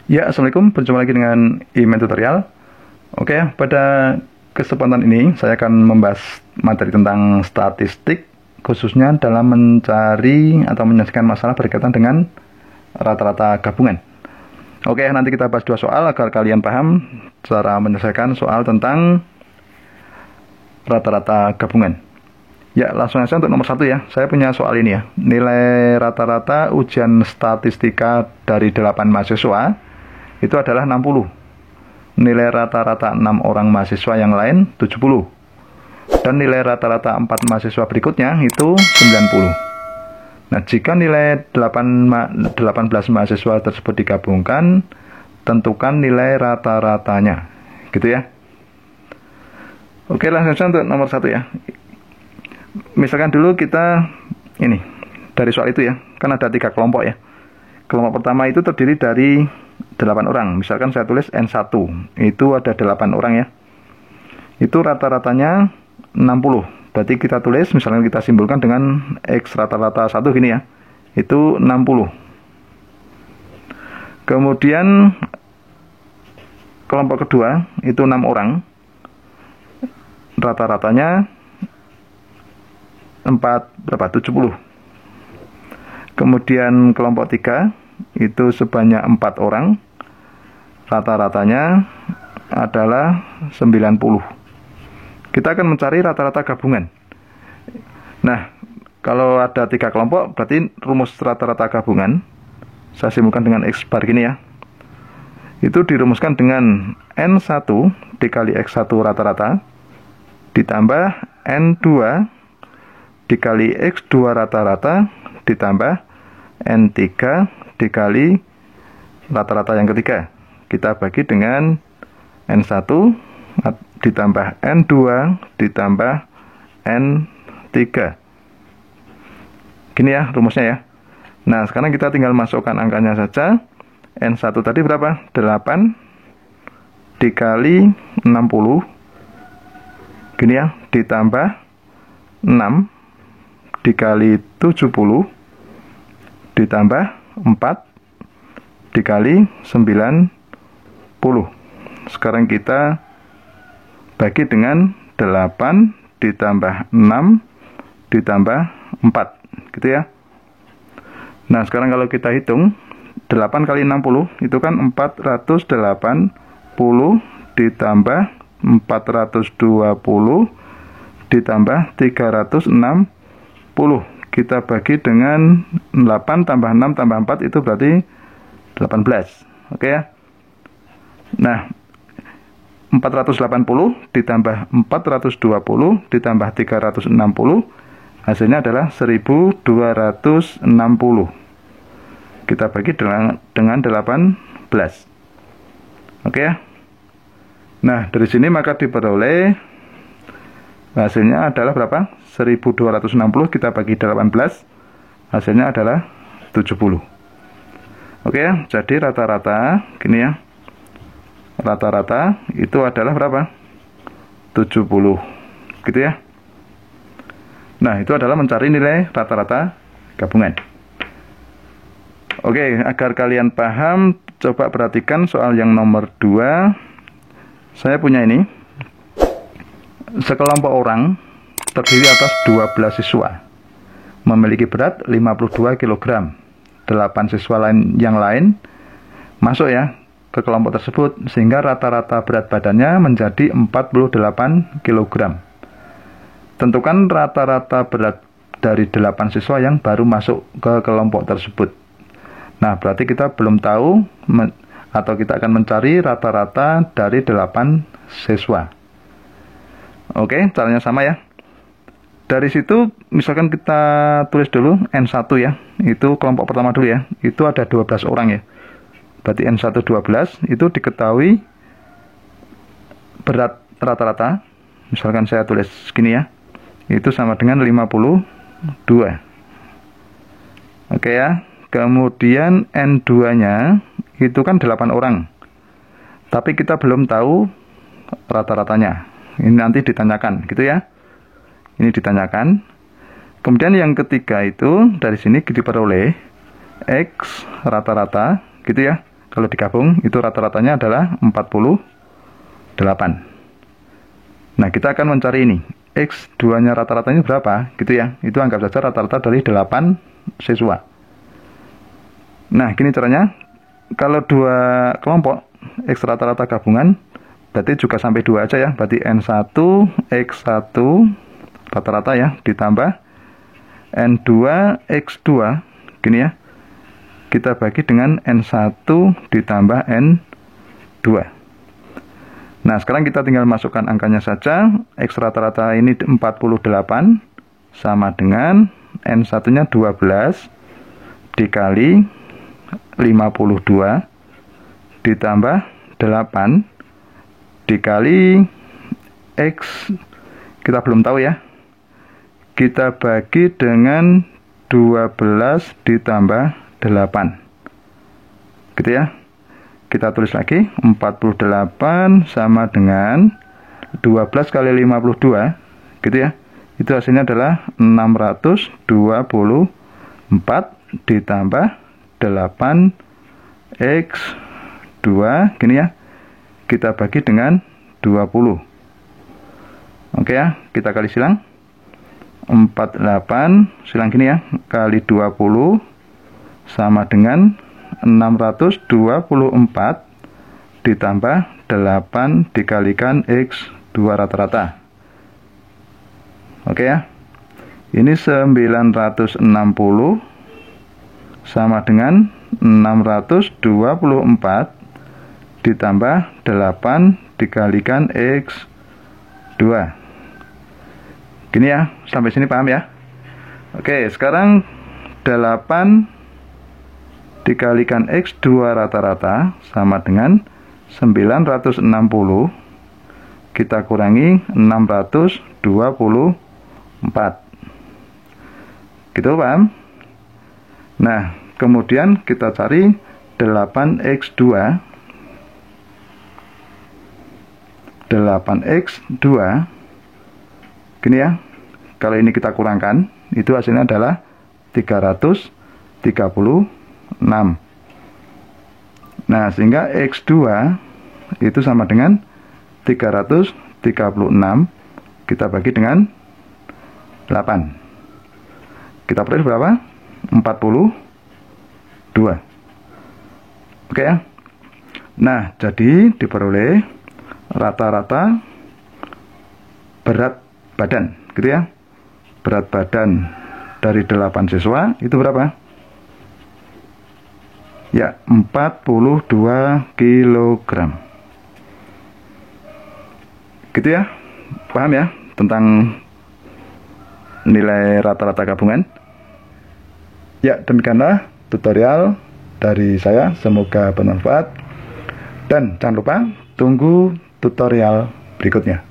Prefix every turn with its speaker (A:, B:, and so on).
A: Ya, Assalamualaikum, berjumpa lagi dengan Iman Tutorial. Oke, pada kesempatan ini saya akan membahas materi tentang statistik, khususnya dalam mencari atau menyelesaikan masalah berkaitan dengan rata-rata gabungan. Oke, nanti kita bahas dua soal agar kalian paham cara menyelesaikan soal tentang rata-rata gabungan. Ya, langsung aja untuk nomor 1 ya. Saya punya soal ini ya. Nilai rata-rata ujian statistika dari 8 mahasiswa itu adalah 60. Nilai rata-rata 6 orang mahasiswa yang lain 70. Dan nilai rata-rata 4 mahasiswa berikutnya itu 90. Nah, jika nilai 18 mahasiswa tersebut digabungkan, tentukan nilai rata-ratanya. Gitu ya. Oke, langsung saja untuk nomor 1 ya. Misalkan dulu kita ini dari soal itu ya, kan ada 3 kelompok ya. Kelompok pertama itu terdiri dari 8 orang. Misalkan saya tulis N1, itu ada 8 orang ya. Itu rata-ratanya 60. Berarti kita tulis, misalkan kita simbolkan dengan X rata-rata 1 gini ya. Itu 60. Kemudian kelompok kedua itu 6 orang. Rata-ratanya 70. Kemudian kelompok 3 itu sebanyak 4 orang, rata-ratanya adalah 90. Kita akan mencari rata-rata gabungan. Nah, kalau ada 3 kelompok, berarti rumus rata-rata gabungan, saya simpulkan dengan X bar gini ya, itu dirumuskan dengan N1 dikali X1 rata-rata, ditambah N2 dikali X2 rata-rata, ditambah N3 dikali rata-rata yang ketiga. Kita bagi dengan N1 ditambah N2 ditambah N3. Gini ya rumusnya ya. Nah, sekarang kita tinggal masukkan angkanya saja. N1 tadi berapa? 8 dikali 60. Gini ya, ditambah 6 dikali 70 ditambah 4 dikali 90. Sekarang kita bagi dengan 8 ditambah 6 ditambah 4 gitu ya. Nah, sekarang kalau kita hitung 8 kali 60 itu kan 480 ditambah 420 ditambah 360. Kita bagi dengan 8 tambah 6 tambah 4 itu berarti 18. Oke ya. Nah, 480 ditambah 420 ditambah 360 hasilnya adalah 1260. Kita bagi dengan 18. Oke ya. Nah, dari sini maka diperoleh hasilnya adalah berapa? 1260 kita bagi 18, hasilnya adalah 70. Oke ya, jadi rata-rata gini ya. Rata-rata itu adalah berapa? 70. Gitu ya. Nah, itu adalah mencari nilai rata-rata gabungan. Oke, agar kalian paham, coba perhatikan soal yang nomor 2. Saya punya ini. Sekelompok orang terdiri atas 12 siswa, memiliki berat 52 kg. 8 siswa yang lain masuk ya ke kelompok tersebut, sehingga rata-rata berat badannya menjadi 48 kg. Tentukan rata-rata berat dari 8 siswa yang baru masuk ke kelompok tersebut. Nah, berarti kita belum tahu atau kita akan mencari rata-rata dari 8 siswa. Oke, caranya sama ya. Dari situ misalkan kita tulis dulu N1 ya. Itu kelompok pertama dulu ya. Itu ada 12 orang ya. Berarti N1 12 itu diketahui berat rata-rata. Misalkan saya tulis segini ya. Itu sama dengan 52. Oke ya. Kemudian N2-nya itu kan 8 orang. Tapi kita belum tahu rata-ratanya. Ini nanti ditanyakan gitu ya. Ini ditanyakan. Kemudian yang ketiga itu dari sini diperoleh X rata-rata gitu ya. Kalau digabung itu rata-ratanya adalah 48. Nah, kita akan mencari ini. X2 nya rata-ratanya berapa? Gitu ya. Itu anggap saja rata-rata dari 8 siswa. Nah, gini caranya. Kalau dua kelompok X rata-rata gabungan, berarti juga sampai 2 aja ya. Berarti N1, X1 rata-rata ya, ditambah N2, X2. Gini ya. Kita bagi dengan N1 ditambah N2. Nah, sekarang kita tinggal masukkan angkanya saja. X rata-rata ini 48 sama dengan N1 nya 12 dikali 52 ditambah 8 dikali X, kita belum tahu ya. Kita bagi dengan 12 ditambah 8. Gitu ya. Kita tulis lagi, 48 sama dengan 12 kali 52, gitu ya. Itu hasilnya adalah 624 ditambah 8x2, gini ya. Kita bagi dengan 20. Oke ya, kita kali silang. 48 silang gini ya, kali 20 sama dengan 624 ditambah 8 dikalikan X2 rata-rata. Oke ya. Ini 960 sama dengan 624 ditambah 8 dikalikan X2. Gini ya, sampai sini paham ya? Oke, sekarang 8 dikalikan X2 rata-rata sama dengan 960, kita kurangi 624. Gitu paham? Nah, kemudian kita cari 8x2. 8x2 gini ya. Kalau ini kita kurangkan, itu hasilnya adalah 336. Nah, sehingga X2 itu sama dengan 336. Kita bagi dengan 8. Kita peroleh berapa? 42. Oke ya. Nah, jadi diperoleh rata-rata berat badan, gitu ya. Berat badan dari 8 siswa itu berapa? Ya, 42 kg. Gitu ya. Paham ya tentang nilai rata-rata gabungan? Ya, demikianlah tutorial dari saya. Semoga bermanfaat. Dan jangan lupa tunggu tutorial berikutnya.